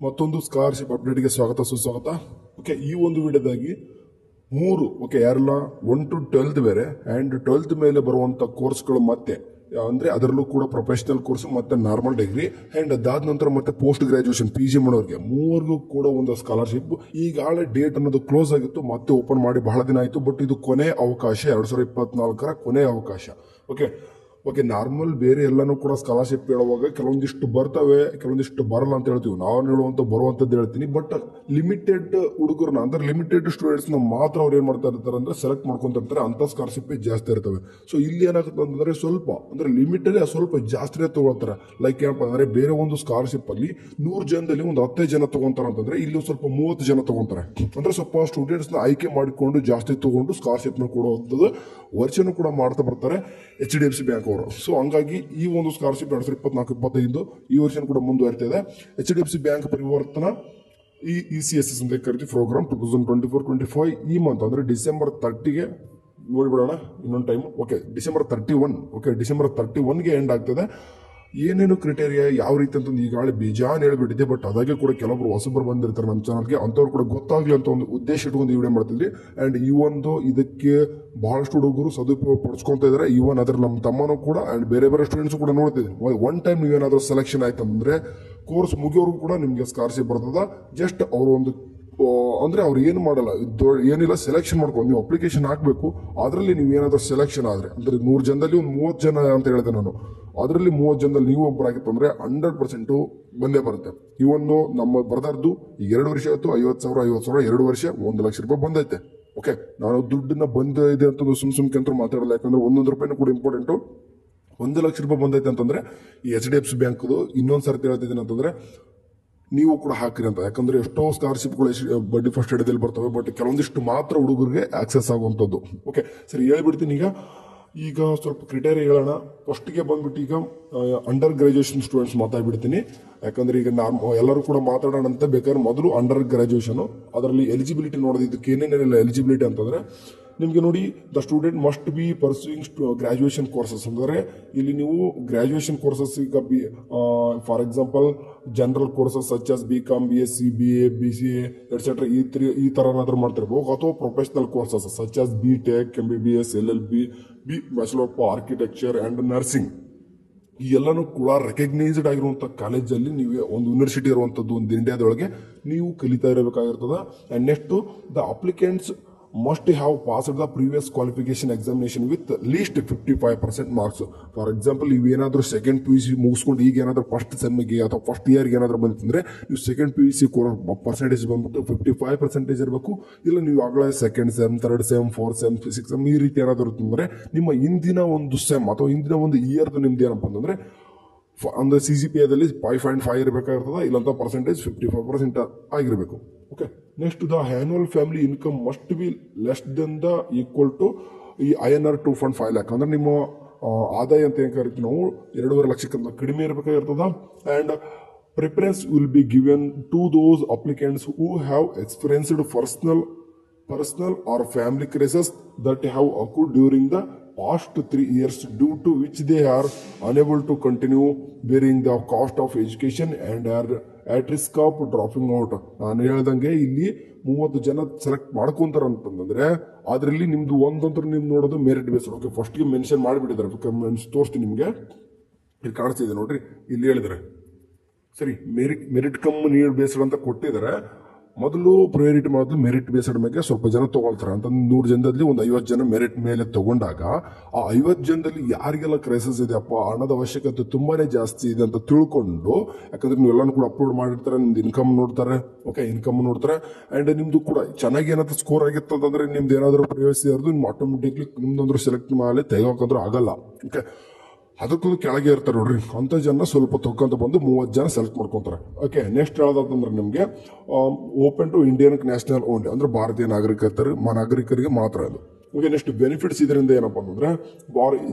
ಮತ್ತೊಂದು ಸ್ಕಾಲರ್ಶಿಪ್ ಅಪ್ಡೇಟ್ಗೆ ಸ್ವಾಗತ ಸುಸ್ವಾಗತ. ಓಕೆ, ಈ ಒಂದು ವಿಡಿಯೋದಾಗಿ ಮೂರು ಯಾರೆಲ್ಲ 1 to 12 ಬೇರೆ ಆ್ಯಂಡ್ 12th ಮೇಲೆ ಬರುವಂಥ ಕೋರ್ಸ್ಗಳು ಮತ್ತೆ ಅಂದರೆ ಅದರಲ್ಲೂ ಕೂಡ ಪ್ರೊಫೆಷನಲ್ ಕೋರ್ಸ್ ಮತ್ತು ನಾರ್ಮಲ್ ಡಿಗ್ರಿ ಆ್ಯಂಡ್ ಅದಾದ ನಂತರ ಮತ್ತೆ ಪೋಸ್ಟ್ ಗ್ರಾಜುಯೇಷನ್ PG ಮಾಡೋರಿಗೆ ಮೂವರಿಗೂ ಕೂಡ ಒಂದು ಸ್ಕಾಲರ್ಶಿಪ್ ಈಗಾಗಲೇ ಡೇಟ್ ಅನ್ನೋದು ಕ್ಲೋಸ್ ಆಗಿತ್ತು, ಮತ್ತೆ ಓಪನ್ ಮಾಡಿ ಬಹಳ ದಿನ ಆಯಿತು. ಬಟ್ ಇದು ಕೊನೆ ಅವಕಾಶ, 2024 ಕೊನೆ ಅವಕಾಶ. ಓಕೆ, ನಾರ್ಮಲ್ ಬೇರೆ ಎಲ್ಲನೂ ಕೂಡ ಸ್ಕಾಲರ್ಶಿಪ್ ಹೇಳುವಾಗ ಕೆಲವೊಂದಿಷ್ಟು ಬರ್ತವೆ, ಕೆಲವೊಂದಿಷ್ಟು ಬರಲ್ಲ ಅಂತ ಹೇಳ್ತೀವಿ. ನಾವು ಹೇಳುವಂಥ ಬರುವಂಥದ್ದು ಹೇಳ್ತೀನಿ. ಬಟ್ ಲಿಮಿಟೆಡ್ ಹುಡುಗರನ್ನ ಅಂದ್ರೆ ಲಿಮಿಟೆಡ್ ಸ್ಟೂಡೆಂಟ್ಸ್ನ ಮಾತ್ರ ಅವ್ರು ಏನು ಮಾಡ್ತಾ ಇರ್ತಾರೆ ಅಂದರೆ ಸೆಲೆಕ್ಟ್ ಮಾಡ್ಕೊಂತ ಇರ್ತಾರೆ. ಅಂಥ ಸ್ಕಾಲರ್ಶಿಪ್ ಜಾಸ್ತಿ ಇರ್ತವೆ. ಸೊ ಇಲ್ಲಿ ಏನಾಗುತ್ತೆ ಅಂತಂದರೆ ಸ್ವಲ್ಪ ಅಂದರೆ ಲಿಮಿಟಲ್ಲಿ ಸ್ವಲ್ಪ ಜಾಸ್ತಿನೇ ತೊಗೊಳ್ತಾರೆ. ಲೈಕ್ ಏನಪ್ಪ ಅಂದರೆ ಬೇರೆ ಒಂದು ಸ್ಕಾಲರ್ಶಿಪ್ ಅಲ್ಲಿ 100 ಜನದಲ್ಲಿ ಒಂದು 15 ಜನ ತೊಗೊಂತಾರೆ ಅಂತಂದ್ರೆ ಇಲ್ಲಿ ಸ್ವಲ್ಪ 30 ಜನ ತೊಗೊಂತಾರೆ. ಅಂದರೆ ಸ್ವಲ್ಪ ಸ್ಟೂಡೆಂಟ್ಸ್ನ ಆಯ್ಕೆ ಮಾಡಿಕೊಂಡು ಜಾಸ್ತಿ ತೊಗೊಂಡು ಸ್ಕಾಲರ್ಶಿಪ್ನ ಕೊಡುವಂಥದ್ದು ವರ್ಷನೂ ಕೂಡ ಮಾಡ್ತಾ ಬರ್ತಾರೆ HDFC ಬ್ಯಾಂಕ್ ಅವರು. ಸೊ ಹಂಗಾಗಿ ಈ ಒಂದು ಸ್ಕಾಲರ್ಶಿಪ್ 2024-25 ಈ ವರ್ಷ ಕೂಡ ಮುಂದುವರಿತಾ ಇದೆ. HDFC ಬ್ಯಾಂಕ್ ಪರಿವರ್ತನಾ ECSS ಅಂತ ಕರಿತೀವಿ ಪ್ರೋಗ್ರಾಮ್ 2024-25 ಈ ಮಂತ್ ಅಂದ್ರೆ ಡಿಸೆಂಬರ್ 30ಗೆ ನೋಡಿಬಿಡೋಣ ಇನ್ನೊಂದು ಟೈಮ್. ಡಿಸೆಂಬರ್ 31ಗೆ ಎಂಡ್ ಆಗ್ತದೆ. ಏನೇನು ಕ್ರೈಟೇರಿಯಾ ಯಾವ ರೀತಿ ಅಂತಂದು ಈಗಾಗಲೇ ಬೇಜಾನ್ ಹೇಳ್ಬಿಟ್ಟಿದೆ. ಬಟ್ ಅದಾಗೆ ಕೂಡ ಕೆಲವೊಬ್ರು ಹೊಸಬರು ಬಂದಿರ್ತಾರೆ ನಮ್ಮ ಚಾನಲ್ಗೆ, ಅಂಥವ್ರು ಕೂಡ ಗೊತ್ತಾಗ್ಲಿ ಅಂತ ಒಂದು ಉದ್ದೇಶ ಇಟ್ಕೊಂಡು ಈ ವಿಡಿಯೋ ಮಾಡ್ತಿದ್ವಿ. ಆ್ಯಂಡ್ ಈ ಒಂದು ಇದಕ್ಕೆ ಬಹಳಷ್ಟು ಹುಡುಗರು ಸದುಪಯೋಗ ಪಡಿಸ್ಕೊತಾ ಇದ್ದಾರೆ. ಇವನ್ ಅದ್ರ ನಮ್ಮ ತಮ್ಮನೂ ಕೂಡ ಆ್ಯಂಡ್ ಬೇರೆ ಸ್ಟೂಡೆಂಟ್ಸ್ ಕೂಡ ನೋಡ್ತಿದ್ವಿ. ಒನ್ ಟೈಮ್ ನೀವೇನಾದ್ರೂ ಸೆಲೆಕ್ಷನ್ ಆಯ್ತಂದ್ರೆ ಕೋರ್ಸ್ ಮುಗಿಯೋರ್ಗು ಕೂಡ ನಿಮಗೆ ಸ್ಕಾಲರ್ಶಿಪ್ ಬರ್ತದ. ಜಸ್ಟ್ ಅವರು ಒಂದು ಅಂದ್ರೆ ಅವ್ರು ಏನು ಮಾಡಲ್ಲ, ಏನಿಲ್ಲ, ಸೆಲೆಕ್ಷನ್ ಮಾಡ್ಕೊಂಡು ನೀವು ಅಪ್ಲಿಕೇಶನ್ ಹಾಕಬೇಕು. ಅದರಲ್ಲಿ ನೀವು ಏನಾದ್ರೂ ಸೆಲೆಕ್ಷನ್ ಆದ್ರೆ ಅಂದ್ರೆ 100 ಜನದಲ್ಲಿ ಒಂದು 30 ಜನ ಅಂತ ಹೇಳಿದೆ ನಾನು. ಅದರಲ್ಲಿ 30 ಜನದಲ್ಲಿ ನೀವು ಒಬ್ಬರಾಗಿತ್ತು ಅಂದ್ರೆ 100% ಬಂದೇ ಬರುತ್ತೆ. ಈ ಒಂದು ನಮ್ಮ ಬ್ರದರ್ದು ಈಗ 2 ವರ್ಷ ಆಯ್ತು, 50,000 2 ವರ್ಷ 1 ಲಕ್ಷ ರೂಪಾಯಿ ಬಂದೈತೆ. ಓಕೆ, ನಾನು ದುಡ್ಡನ್ನ ಬಂದಿದೆ ಅಂತ ಸುಮ್ಕೆ ಅಂತ ಮಾತಾಡಲ್ಲ. ಯಾಕಂದ್ರೆ 1 ರೂಪಾಯಿನೂ ಕೂಡ ಇಂಪಾರ್ಟೆಂಟು. 1 ಲಕ್ಷ ರೂಪಾಯಿ ಬಂದೈತೆ ಅಂತಂದ್ರೆ ಈ HDFC ಬ್ಯಾಂಕ್ದು ಇನ್ನೊಂದು ಸರ್ತಿ ಹೇಳ್ತಿದ್ದೀನಿ ಅಂತಂದ್ರೆ ನೀವು ಕೂಡ ಹಾಕ್ರಿ ಅಂತ. ಯಾಕಂದ್ರೆ ಎಷ್ಟೋ ಸ್ಕಾಲರ್ಶಿಪ್ಗಳು ಬಡ್ಡಿ ಫಸ್ಟ್ ಹಿಡಿದಲ್ಲಿ ಬರ್ತವೆ, ಬಟ್ ಕೆಲವೊಂದಿಷ್ಟು ಮಾತ್ರ ಹುಡುಗರಿಗೆ ಆಕ್ಸೆಸ್ ಆಗುವಂಥದ್ದು. ಓಕೆ ಸರಿ, ಹೇಳ್ಬಿಡ್ತೀನಿ. ಈಗ ಸ್ವಲ್ಪ ಕ್ರೈಟೇರಿಯಾ ಹೇಳೋಣ. ಫಸ್ಟ್ಗೆ ಬಂದ್ಬಿಟ್ಟು ಈಗ ಅಂಡರ್ ಗ್ರಾಜುಯೇಷನ್ ಸ್ಟೂಡೆಂಟ್ಸ್ ಮಾತಾಡ್ಬಿಡ್ತೀನಿ. ಯಾಕಂದ್ರೆ ಈಗ ಎಲ್ಲರೂ ಕೂಡ ಮಾತಾಡೋಣ ಅಂತ ಬೇಕಾದ್ರೆ ಮೊದಲು ಅಂಡರ್ ಗ್ರಾಜುಯೇಷನ್ ಅದರಲ್ಲಿ ಎಲಿಜಿಬಿಲಿಟಿ ನೋಡೋದು. ಇದಕ್ಕೆ ಏನೇನಿಲ್ಲ ಎಲಿಜಿಬಿಲಿಟಿ ಅಂತಂದ್ರೆ ನಿಮಗೆ ನೋಡಿ, the student must be pursuing graduation courses. ಅಂದರೆ ಇಲ್ಲಿ ನೀವು ಗ್ರಾಜುಯೇಷನ್ ಕೋರ್ಸಸ್ ಈಗ for example general courses such as BCom BSc BA BCA et cetera ಈ ಥರ ಏನಾದರೂ ಮಾಡ್ತಿರ್ಬೋದು. ಅಥವಾ professional courses such as BTech MBBS LLB bachelor of architecture and nursing. ಈ ಎಲ್ಲನೂ ಕೂಡ ರೆಕಗ್ನೈಸ್ಡ್ ಆಗಿರುವಂಥ ಕಾಲೇಜಲ್ಲಿ ನೀವು ಒಂದು ಯೂನಿವರ್ಸಿಟಿ ಇರುವಂಥದ್ದು ಒಂದು ಇಂಡಿಯಾದೊಳಗೆ ನೀವು ಕಲಿತಾ ಇರಬೇಕಾಗಿರ್ತದೆ. And next the applicants must have passed the previous qualification examination with least 55% marks. For example ನೀವು ಏನಾದರೂ ಸೆಕೆಂಡ್ PUC ಮುಗಿಸ್ಕೊಂಡು ಈಗ ಏನಾದರೂ ಫಸ್ಟ್ ಸೆಮ್ಗೆ ಅಥವಾ ಫಸ್ಟ್ ಇಯರ್ಗೆ ಏನಾದರೂ ಬಂತಂದ್ರೆ ನೀವು ಸೆಕೆಂಡ್ PUC ಪರ್ಸೆಂಟೇಜ್ ಬಂದ್ಬಿಟ್ಟು 55% ಇರಬೇಕು. ಇಲ್ಲ ನೀವು ಆಗಲೇ second sem, 3rd sem, 4th sem, 6th sem ಈ ರೀತಿ ಏನಾದರೂ ಅಂತಂದ್ರೆ ನಿಮ್ಮ ಹಿಂದಿನ ಒಂದು ಸೆಮ್ ಅಥವಾ ಹಿಂದಿನ ಒಂದು ಇಯರ್ದು ನಿಮ್ದು ಏನಪ್ಪ ಅಂತಂದ್ರೆ ಅಂದ್ರೆ CGPAದಲ್ಲಿ 5.5 ಇರಬೇಕಾಗಿರ್ತದೆ. ಇಲ್ಲಂತ ಪರ್ಸೆಂಟೇಜ್ 55% ಆಗಿರಬೇಕು. Okay, next the annual family income must be less than the equal to ಈ INR 2.5 lakh. ಅಂದ್ರೆ ನಿಮ್ಮ ಆದಾಯ ಅಂತ ಏನು ಕರಿತೀವಿ ನಾವು 2.5 ಲಕ್ಷಕ್ಕಿಂತ ಕಡಿಮೆ ಇರಬೇಕಾಗಿರ್ತದ. And preference will be given to those applicants who have experienced personal or family crises that have occurred during the past 3 years due to which they are unable to continue bearing the cost of education and are at risk of dropping out. ನಾನು ಹೇಳ್ದಂಗೆ ಇಲ್ಲಿ 30 ಜನ select ಮಾಡ್ಕೊಂತಾರ ಅಂತಂದ್ರೆ ಅದರಲ್ಲಿ ನಿಮ್ದು ಒಂದಂತರ ನಿಮ್ದು ನೋಡೋದು merit based. Okay, ಫಸ್ಟ್ಗೆ ಮೆನ್ಷನ್ ಮಾಡಿಬಿಟ್ಟಿದ್ದಾರೆ, ತೋರಿಸ್ತೀನಿ ನಿಮಗೆ. ಇಲ್ಲಿ ಕಾಣಿಸ್ತಿದೆ ನೋಡ್ರಿ, ಇಲ್ಲಿ ಹೇಳಿದ್ದಾರೆ. ಸರಿ, ಮೆರಿಟ್ ಕಮ್ ನೀಡ್ ಬೇಸ್ಡ್ ಅಂತ ಕೊಟ್ಟಿದ್ದಾರೆ. ಮೊದಲು ಪ್ರಯಾರಿಟಿ ಮಾಡೋದು ಮೆರಿಟ್ ಬೇಸ್ಡ್ ಮೇಲೆ ಸ್ವಲ್ಪ ಜನ ತಗೊಳ್ತಾರೆ ಅಂತ. 100 ಜನದಲ್ಲಿ ಒಂದು 50 ಜನ ಮೆರಿಟ್ ಮೇಲೆ ತಗೊಂಡಾಗ ಆ 50 ಜನದಲ್ಲಿ ಯಾರಿಗೆಲ್ಲ ಕ್ರೈಸಿಸ್ ಇದೆ, ಅಪ್ಪ ಹಣದ ಅವಶ್ಯಕತೆ ತುಂಬಾನೇ ಜಾಸ್ತಿ ಇದೆ ಅಂತ ತಿಳ್ಕೊಂಡು, ಯಾಕಂದ್ರೆ ನೀವೆಲ್ಲನೂ ಕೂಡ ಅಪ್ಲೋಡ್ ಮಾಡಿರ್ತಾರೆ, ನಿಮ್ದು ಇನ್ಕಮ್ ನೋಡ್ತಾರೆ. ಓಕೆ, ಇನ್ಕಮ್ ನೋಡ್ತಾರೆ. ಆ್ಯಂಡ್ ನಿಮ್ದು ಕೂಡ ಚೆನ್ನಾಗಿ ಏನಾದ್ರು ಸ್ಕೋರ್ ಆಗಿತ್ತು ಅಂತಂದ್ರೆ ನಿಮ್ದು ಏನಾದರೂ ಪ್ರೈವಸಿ ಇರೋದು ನಿಮ್ಮ ಆಟೋಮೆಟಿಕ್ಲಿ ನಿಮ್ದಂದ್ರೂ ಸೆಲೆಕ್ಟ್ ಮಾಡಿ ತೆಗೋಕಂದ್ರೂ ಆಗಲ್ಲ. ಓಕೆ, ಅದಕ್ಕೂ ಕೆಳಗೆ ಇರ್ತಾರೆ ನೋಡ್ರಿ, ಅಂಥ ಜನ ಸ್ವಲ್ಪ ತೊಗೊಂತ ಬಂದು 30 ಜನ ಸೆಲೆಕ್ಟ್ ಮಾಡ್ಕೊತಾರೆ. ಓಕೆ, ನೆಕ್ಸ್ಟ್ ಹೇಳೋದಂತಂದ್ರೆ ನಿಮಗೆ open to Indian national only, ಅಂದ್ರೆ ಭಾರತೀಯ ನಾಗರಿಕರಿಗೆ ಮಾತ್ರ ಅದು. ಓಕೆ, ನೆಕ್ಸ್ಟ್ ಬೆನಿಫಿಟ್ಸ್ ಇದರಿಂದ ಏನಪ್ಪ ಅಂತಂದ್ರೆ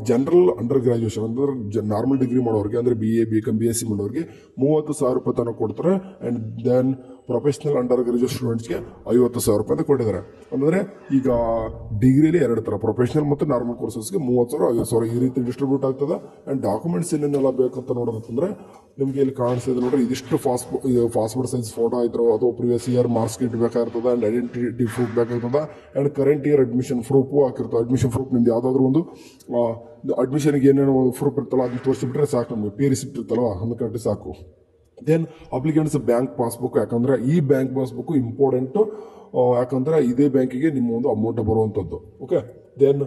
ಜನರಲ್ ಅಂಡರ್ ಗ್ರಾಜುಯೇಷನ್ ಅಂದ್ರೆ ನಾರ್ಮಲ್ ಡಿಗ್ರಿ ಮಾಡೋರಿಗೆ ಅಂದ್ರೆ BA BCom BSc ಮಾಡೋರಿಗೆ 30,000 ರೂಪಾಯಿ ತನಕ ಕೊಡ್ತಾರೆ. And then professional undergraduate ಸ್ಟೂಡೆಂಟ್ಸ್ಗೆ 50,000 ರೂಪಾಯಿ ಅಂತ ಕೊಟ್ಟಿದ್ದಾರೆ. ಅಂದ್ರೆ ಈಗ ಡಿಗ್ರಿಲಿ 2 ತರ, ಪ್ರೊಫೆಷನಲ್ ಮತ್ತು ನಾರ್ಮಲ್ ಕೋರ್ಸಸ್ಗೆ 30,000 50,000 ಈ ರೀತಿ ಡಿಸ್ಟ್ರಿಬ್ಯೂಟ್ ಆಗ್ತದೆ. ಅಂಡ್ ಡಾಕ್ಯುಮೆಂಟ್ಸ್ ಏನೇನೆಲ್ಲ ಬೇಕಂತ ನೋಡೋದಂತಂದ್ರೆ ನಿಮ್ಗೆ ಇಲ್ಲಿ ಕಾಣಿಸ್ತಿದೆ ನೋಡ್ರಿ, ಇದಿಷ್ಟು ಪಾಸ್ಪೋರ್ಟ್ ಸೈಜ್ ಫೋಟೋ ಆಯ್ತು ಅಥವಾ ಪ್ರಿವಿಯಸ್ ಇಯರ್ ಮಾರ್ಕ್ಸ್ ಶೀಟ್ ಬೇಕಾಗಿರ್ತದೆ. ಅಂಡ್ ಐಡೆಂಟಿಟಿ ಪ್ರೂಫ್ ಬೇಕಾಗ್ತದೆ. And current year admission proof ಹಾಕಿರ್ತದೆ. ಅಡ್ಮಿಷನ್ ಪ್ರೂಫ್ ನಿಮ್ದು ಯಾವ್ದಾದ್ರು ಒಂದು ಅಡ್ಮಿಷನ್ಗೆ ಏನೇನೋ ಪ್ರೂಫ್ ಇರ್ತಲ್ಲ ಅದನ್ನ ತೋರಿಸಿಬಿಟ್ರೆ ಸಾಕು, ನಮಗೆ ಪೇ ರಿಸಿಪ್ಟ್ ಇರ್ತಲ್ಲ ಅದನ್ನ ಕಟ್ಟಿ ಸಾಕು. ದೆನ್ ಅಪ್ಲಿಕೆಂಟ್ಸ್ ಬ್ಯಾಂಕ್ ಪಾಸ್ಬುಕ್, ಯಾಕಂದ್ರೆ ಈ ಬ್ಯಾಂಕ್ ಪಾಸ್ಬುಕ್ ಇಂಪಾರ್ಟೆಂಟ್, ಯಾಕಂದ್ರೆ ಇದೇ ಬ್ಯಾಂಕಿಗೆ ನಿಮ್ಮ ಒಂದು ಅಮೌಂಟ್ ಬರುವಂಥದ್ದು. Okay, then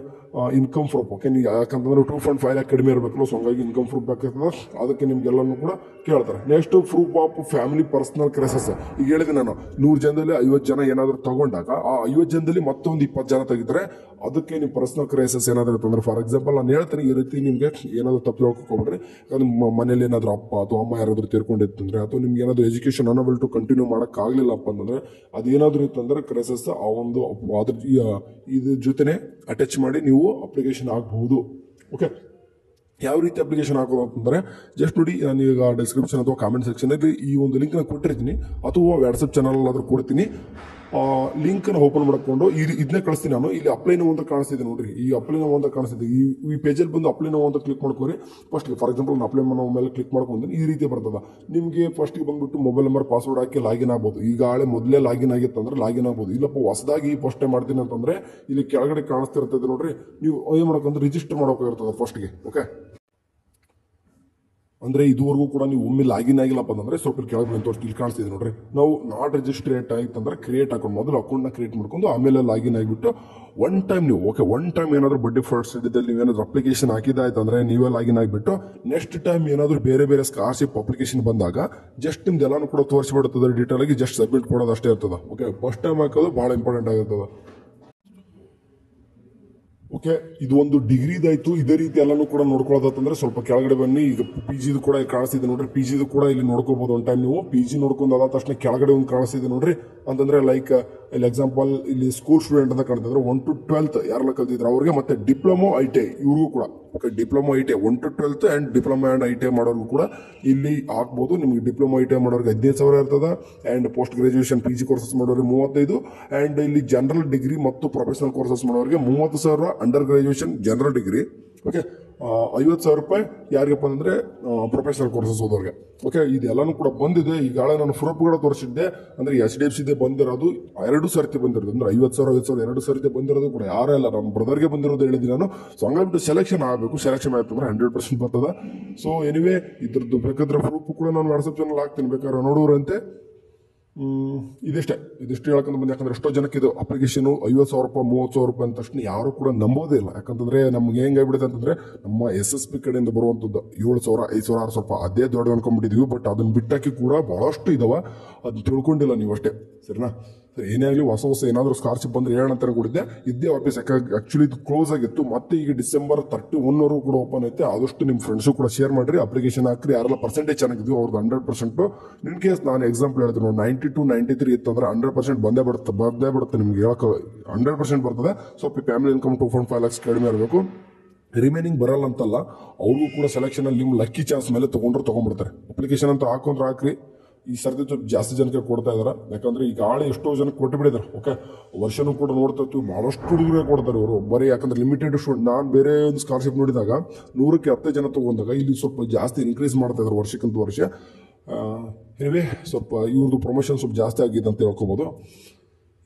income proof. Okay, ನೀವು ಯಾಕಂತಂದ್ರೆ 2.5 lakh ಕಡಿಮೆ ಇರಬೇಕಲ್ಲ, ಸೊ ಹಂಗಾಗಿ ಇನ್ಕಮ್ ಪ್ರೂಫ್ ಬೇಕಾಗ್ತದೆ. ಅದಕ್ಕೆ ನಿಮ್ಗೆಲ್ಲನೂ ಕೂಡ ಕೇಳ್ತಾರೆ. Next proof of family personal crisis. ಈಗ ಹೇಳಿದೆ ನಾನು 100 ಜನದಲ್ಲಿ 50 ಜನ ಏನಾದರೂ ತಗೊಂಡಾಗ ಆ 50 ಜನದಲ್ಲಿ ಮತ್ತೊಂದು 20 ಜನ ತೆಗಿತಾರೆ. ಅದಕ್ಕೆ ನೀವು ಪರ್ಸನಲ್ ಕ್ರೈಸಸ್ ಏನಾದರೂ ಇರ್ತಂದ್ರೆ, ಫಾರ್ ಎಕ್ಸಾಂಪಲ್ ನಾನು ಹೇಳ್ತೀನಿ ಈ ರೀತಿ ನಿಮಗೆ ಏನಾದರೂ ತಪ್ಪು ಹೇಳ್ಕೊಬಿಡ್ರಿ. ಯಾಕಂದ್ರೆ ಮನೇಲಿ ಏನಾದರೂ ಅಪ್ಪ ಅಥವಾ ಅಮ್ಮ ಯಾರಾದರೂ ತೀರ್ಕೊಂಡಿತ್ತಂದ್ರೆ ಅಥವಾ ನಿಮ್ಗೆ ಏನಾದರೂ ಎಜುಕೇಶನ್ ಅನಬಲ್ ಟು ಕಂಟಿನ್ಯೂ ಮಾಡೋಕ್ಕಾಗಲಿಲ್ಲಪ್ಪ ಅಂತಂದ್ರೆ ಅದೇನಾದರೂ ಇತ್ತಂದ್ರೆ ಕ್ರೈಸಸ್ ಆ ಒಂದು ಅದ್ರ ಇದ್ರ ಜೊತೆನೆ ಅಟ್ಯಾಚ್ ಮಾಡಿ ನೀವು ಅಪ್ಲಿಕೇಶನ್ ಹಾಕಬಹುದು. ಓಕೆ, ಯಾವ ರೀತಿ ಅಪ್ಲಿಕೇಶನ್ ಹಾಕೋದು ಅಂತಂದ್ರೆ ಜಸ್ಟ್ ನೋಡಿ, ನಾನು ಈಗ ಡಿಸ್ಕ್ರಿಪ್ಷನ್ ಅಥವಾ ಕಾಮೆಂಟ್ ಸೆಕ್ಷನ್ ಅಲ್ಲಿ ಈ ಒಂದು ಲಿಂಕ್ ನ ಕೊಟ್ಟಿರ್ತೀನಿ ಅಥವಾ ವಾಟ್ಸ್ಆಪ್ ಚಾನಲ್ ಆದ್ರೂ ಕೊಡ್ತೀನಿ. ಲಿಂಕ್ ನ ಓಪನ್ ಮಾಡ್ಕೊಂಡು ಇದನ್ನೇ ಕಳಿಸ್ತೀನಿ ನಾನು. ಇಲ್ಲಿ ಅಪ್ಲೈ ನೋ ಅಂತ ಕಾಣಿಸ್ತಿದೆ ನೋಡ್ರಿ, ಈ ಅಪ್ಲೈ ನೋ ಅಂತ ಕಾಣಿಸ್ತಿದೆ. ಈ ಪೇಜಲ್ಲಿ ಬಂದು ಅಪ್ಲೈ ನೋ ಅಂತ ಕ್ಲಿಕ್ ಮಾಡ್ಕೋರಿ. ಫಸ್ಟ್ ಫಾರ್ ಎಕ್ಸಾಂಪಲ್ ನಾನು ಅಪ್ಲೈ ಮಾಡೋ ಮೇಲೆ ಕ್ಲಿಕ್ ಮಾಡ್ಕೊಂಡು ಈ ರೀತಿ ಬರ್ತದ. ನಿಮಗೆ ಫಸ್ಟ್ ಬಂದ್ಬಿಟ್ಟು ಮೊಬೈಲ್ ನಂಬರ್ ಪಾಸ್ವರ್ಡ್ ಹಾಕಿ ಲಾಗಿನ್ ಆಗ್ಬೋದು. ಈಗ ಮೊದಲೇ ಲಾಗಿನ್ ಆಗಿತ್ತು ಅಂದ್ರೆ ಲಾಗಿನ್ ಆಗ್ಬೋದು. ಇಲ್ಲಪ್ಪ ಹೊಸದಾಗಿ ಫಸ್ಟ್ ಟೈಮ್ ಮಾಡ್ತೀನಿ ಅಂತಂದ್ರೆ ಇಲ್ಲಿ ಕೆಳಗಡೆ ಕಾಣಿಸ್ತಿರ್ತದೆ ನೋಡ್ರಿ, ನೀವು ಏನ್ ಮಾಡಬೇಕಂದ್ರೆ ರಿಜಿಸ್ಟರ್ ಮಾಡೋಕ್ಕಾಗಿರ್ತದೆ ಫಸ್ಟ್ಗೆ. ಓಕೆ, ಅಂದ್ರೆ ಇದುವರೆಗೂ ಕೂಡ ನೀವು ಒಮ್ಮೆ ಲಾಗಿನ್ ಆಗಿಲ್ಲಪ್ಪ ಅಂದ್ರೆ ಸ್ವಲ್ಪ ಕೆಳಗೆ ತೋರಿಸಿ ಇಲ್ಲಿ ಕಾಣಿಸ್ತಿದೆ ನೋಡ್ರಿ. ನಾವು ನಾಟ್ ರಿಜಿಸ್ಟ್ರೇಟ್ ಆಯ್ತಂದ್ರೆ ಕ್ರಿಯೇಟ್ ಹಾಕೊಂಡು ಮೊದಲು ಅಕೌಂಟ್ನ ಕ್ರಿಯೇಟ್ ಮಾಡ್ಕೊಂಡು ಆಮೇಲೆ ಲಾಗಿನ್ ಆಗಿಬಿಟ್ಟು ಒನ್ ಟೈಮ್ ನೀವು ಒನ್ ಟೈಮ್ ಏನಾದರೂ ಬಡ್ಡಿ ಫಂಡ್ಸ್ ಇದ್ದಲ್ಲಿ ನೀವೇನಾದ್ರೂ ಅಪ್ಲಿಕೇಶನ್ ಹಾಕಿದಾಯ್ತಂದ್ರೆ ನೀವೇ ಲಾಗಿನ್ ಆಗಿಬಿಟ್ಟು ನೆಕ್ಸ್ಟ್ ಟೈಮ್ ಏನಾದರೂ ಬೇರೆ ಸ್ಕಾಲರ್ಶಿಪ್ ಅಪ್ಲಿಕೇಶನ್ ಬಂದಾಗ ಜಸ್ಟ್ ನಿಮ್ದು ಎಲ್ಲಾನು ಕೂಡ ತೋರಿಸಿಬಿಡುತ್ತದೆ ಡೀಟೇಲ್ ಆಗಿ. ಜಸ್ಟ್ ಸಬ್ಮಿಟ್ ಕೊಡೋದು ಅಷ್ಟೇ ಇರ್ತದೆ. ಓಕೆ, ಫಸ್ಟ್ ಟೈಮ್ ಹಾಕೋದು ಬಹಳ ಇಂಪಾರ್ಟೆಂಟ್ ಆಗಿರ್ತದೆ. ಓಕೆ, ಇದು ಒಂದು ಡಿಗ್ರಿದಾಯ್ತು. ಇದೇ ರೀತಿ ಎಲ್ಲಾನು ಕೂಡ ನೋಡ್ಕೊಳ್ಳೋದಂದ್ರೆ ಸ್ವಲ್ಪ ಕೆಳಗಡೆ ಬನ್ನಿ. ಈಗ PG ಕೂಡ ಕಾಣಿಸ್ತಿದೆ ನೋಡ್ರಿ, PG ಕೂಡ ಇಲ್ಲಿ ನೋಡ್ಕೋಬಹುದು. ಒನ್ ಟೈಮ್ ನೀವು PG ನೋಡ್ಕೊಂಡು ಅದಾದ ತಕ್ಷಣ ಕೆಳಗಡೆ ಒಂದು ಕಾಣಿಸ್ತಿದೆ ನೋಡ್ರಿ. ಅಂತಂದ್ರೆ ಲೈಕ್ ಇಲ್ಲಿ ಎಕ್ಸಾಂಪಲ್ ಇಲ್ಲಿ ಸ್ಕೂಲ್ ಸ್ಟೂಡೆಂಟ್ ಅಂತ ಕಾಣ್ತಿದ್ರೆ 1 to 12th ಯಾರೆಲ್ಲ ಕಲ್ತಿದ್ರು ಅವ್ರಿಗೆ, ಮತ್ತೆ ಡಿಪ್ಲೊಮೊ ITI ಇವ್ರಿಗೂ ಕೂಡ. Okay, diploma ITI 1 to 12th and diploma and ITI ಮಾಡೋರು ಕೂಡ ಇಲ್ಲಿ ಹಾಕ್ಬೋದು. ನಿಮ್ಗೆ ಡಿಪ್ಲೊಮೊ ITI ಮಾಡೋರಿಗೆ 15,000 ಇರ್ತದ. And post graduation PG courses ಮಾಡೋರಿಗೆ 35. ಅಂಡ್ ಇಲ್ಲಿ ಜನರಲ್ ಡಿಗ್ರಿ ಮತ್ತು ಪ್ರೊಫೆಷನಲ್ ಕೋರ್ಸಸ್ ಮಾಡೋರಿಗೆ 30,000 under graduation general degree. Okay, 50,000 ರೂಪಾಯಿ ಯಾರಿಗಪ್ಪ ಅಂದ್ರೆ ಪ್ರೊಫೆಷನಲ್ ಕೋರ್ಸಸ್ ಓದೋರಿಗೆ. ಓಕೆ, ಇದೆಲ್ಲಾನು ಕೂಡ ಬಂದಿದೆ. ಈಗಾಗಲೇ ನಾನು ಪ್ರೂಫ್ ಕೂಡ ತೋರಿಸಿದ್ದೆ. ಅಂದ್ರೆ HDFC ಬಂದಿರೋದು 2 ಸರ್ತಿ ಬಂದಿರೋದು, ಅಂದ್ರೆ 50,000 2 ಸರ್ತಿ ಬಂದಿರೋದು ಕೂಡ ಯಾರೆಲ್ಲ ನಮ್ಮ ಬ್ರದರ್ಗೆ ಬಂದಿರೋದು ಹೇಳಿದ್ದೀನಿ ನಾನು. ಸೊ ಹಂಗಾಗ್ಬಿಟ್ಟು ಸೆಲೆಕ್ಷನ್ ಆಗಬೇಕು. ಸೆಲೆಕ್ಷನ್ ಆಯ್ತು ಅಂದ್ರೆ 100% ಬರ್ತದ. ಸೊ ಎನಿವೇ ಇದ್ರದ್ದು ಬೇಕಾದ್ರೆ ಪ್ರೂಫ್ ಕೂಡ ನಾನು ವಾಟ್ಸ್ಆಪ್ ಚಾನಲ್ ಹಾಕ್ತೀನಿ, ಬೇಕಾದ್ರೆ ನೋಡೋರಂತೆ. ಇದಿಷ್ಟು ಹೇಳ್ಕೊಂಡು ಬಂದು, ಯಾಕಂದ್ರೆ ಎಷ್ಟೋ ಜನಕ್ಕೆ ಇದು ಅಪ್ಲಿಕೇಶನ್ 50,000 ರೂಪಾಯಿ 30,000 ರೂಪಾಯಿ ಅಂತ ತಕ್ಷಣ ಯಾರು ಕೂಡ ನಂಬೋದೇ ಇಲ್ಲ. ಯಾಕಂತಂದ್ರೆ ನಮ್ಗೆ ಹೆಂಗಾಗ್ಬಿಡುತ್ತೆ ಅಂತಂದ್ರೆ ನಮ್ಮ SSP ಕಡೆಯಿಂದ ಬರುವಂತದ್ದು 7,000 5,000 6,000 ಅದೇ ದೊಡ್ಡ ಅನ್ಕೊಂಡ್ಬಿಟ್ಟಿದೀವಿ. ಬಟ್ ಅದನ್ನ ಬಿಟ್ಟಾಕಿ ಕೂಡ ಬಹಳಷ್ಟು ಇದಾವ, ಅದನ್ನ ತಿಳ್ಕೊಂಡಿಲ್ಲ ನೀವು ಅಷ್ಟೇ. ಸರಿನಾ? ಸರಿ, ಏನೇ ಆಗಲಿ ಹೊಸ ಏನಾದರೂ ಸ್ಕಾಲರ್ಶಿಪ್ ಬಂದ್ರೆ ಹೇಳೋಣ ಅಂತ ಕೊಡಿದ್ದೆ. ಇದ್ದೇ ಆಫೀಸ್ ಆಕ್ಚುಲಿ ಇದು ಕ್ಲೋಸ್ ಆಗಿತ್ತು. ಮತ್ತೆ ಈಗ December 31 ಕೂಡ ಓಪನ್ ಐತೆ. ಆದಷ್ಟು ನಿಮ್ಮ ಫ್ರೆಂಡ್ಸು ಕೂಡ ಶೇರ್ ಮಾಡ್ರಿ, ಅಪ್ಲಿಕೇಶನ್ ಹಾಕ್ರಿ. ಯಾರೆಲ್ಲ ಪರ್ಸೆಂಟೇಜ್ ಚೆನ್ನಾಗಿದ್ವಿ ಅವ್ರದ್ದು 100%. ಇನ್ ಕೇಸ್ ನಾನು ಎಕ್ಸಾಂಪಲ್ ಹೇಳ್ತೀನಿ ನೋಡಿ, 92 93 ಇತ್ತು ಅಂದ್ರೆ 100% ಬಂದೇ ಬಿಡುತ್ತೆ. ನಿಮ್ಗೆ ಹೇಳಕ್ಕೆ 100% ಬರ್ತದೆ. ಸ್ವಲ್ಪ ಫ್ಯಾಮಿಲಿ ಇನ್ಕಮ್ 2.5 lakhs ಕಡಿಮೆ ಇರಬೇಕು. ರಿಮೈನಿಂಗ್ ಬರಲ್ಲ ಅಂತಲ್ಲ, ಅವ್ರಿಗೂ ಕೂಡ ಸೆಲೆಕ್ಷನ್ ಅಲ್ಲಿ ನಿಮ್ಮ ಲಕ್ಕಿ ಚಾನ್ಸ್ ಮೇಲೆ ತಗೊಂಡ್ಬಿಡ್ತಾರೆ. ಅಪ್ಲಿಕೇಶನ್ ಅಂತ ಹಾಕ್ರಿ. ಈ ಸರ್ತಿ ಸ್ವಲ್ಪ ಜಾಸ್ತಿ ಜನಕ್ಕೆ ಕೊಡ್ತಾ ಇದಾರೆ. ಯಾಕಂದ್ರೆ ಈಗ ಎಷ್ಟೋ ಜನಕ್ಕೆ ಕೊಟ್ಟು ಬಿಟ್ಟಿದ್ದಾರೆ. ಓಕೆ, ವರ್ಷನೂ ಕೂಡ ನೋಡ್ತಾ ಇರ್ತೀವಿ, ಬಹಳಷ್ಟು ಹುಡುಗರೇ ಕೊಡ್ತಾರೆ ಇವರು ಬರೀ. ಯಾಕಂದ್ರೆ ಲಿಮಿಟೆಡ್ ಸ್ಟೂಡೆಂಟ್. ನಾನು ಬೇರೆ ಒಂದು ಸ್ಕಾಲರ್ಶಿಪ್ ನೋಡಿದಾಗ 100ಕ್ಕೆ 10 ಜನ ತಗೊಂಡಾಗ ಇಲ್ಲಿ ಸ್ವಲ್ಪ ಜಾಸ್ತಿ ಇನ್ಕ್ರೀಸ್ ಮಾಡ್ತಾ ಇದ್ದಾರೆ ವರ್ಷಕ್ಕಿಂತ ವರ್ಷ. ಎನಿವೇ ಸ್ವಲ್ಪ ಇವ್ರದ್ದು ಪ್ರಮೋಷನ್ ಸ್ವಲ್ಪ ಜಾಸ್ತಿ ಆಗಿದೆ ಅಂತ ಹೇಳ್ಕೋಬಹುದು.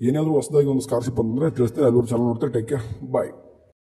ಏನಾದರೂ ಹೊಸದಾಗಿ ಒಂದು ಸ್ಕಾಲರ್ಶಿಪ್ ಬಂದ್ರೆ ತಿಳಿಸ್ತೀನಿ. ಅಲ್ಲೂರು ಚಾನಲ್ ನೋಡ್ತಾರೆ. ಟೇಕ್ ಕೇರ್, ಬಾಯ್.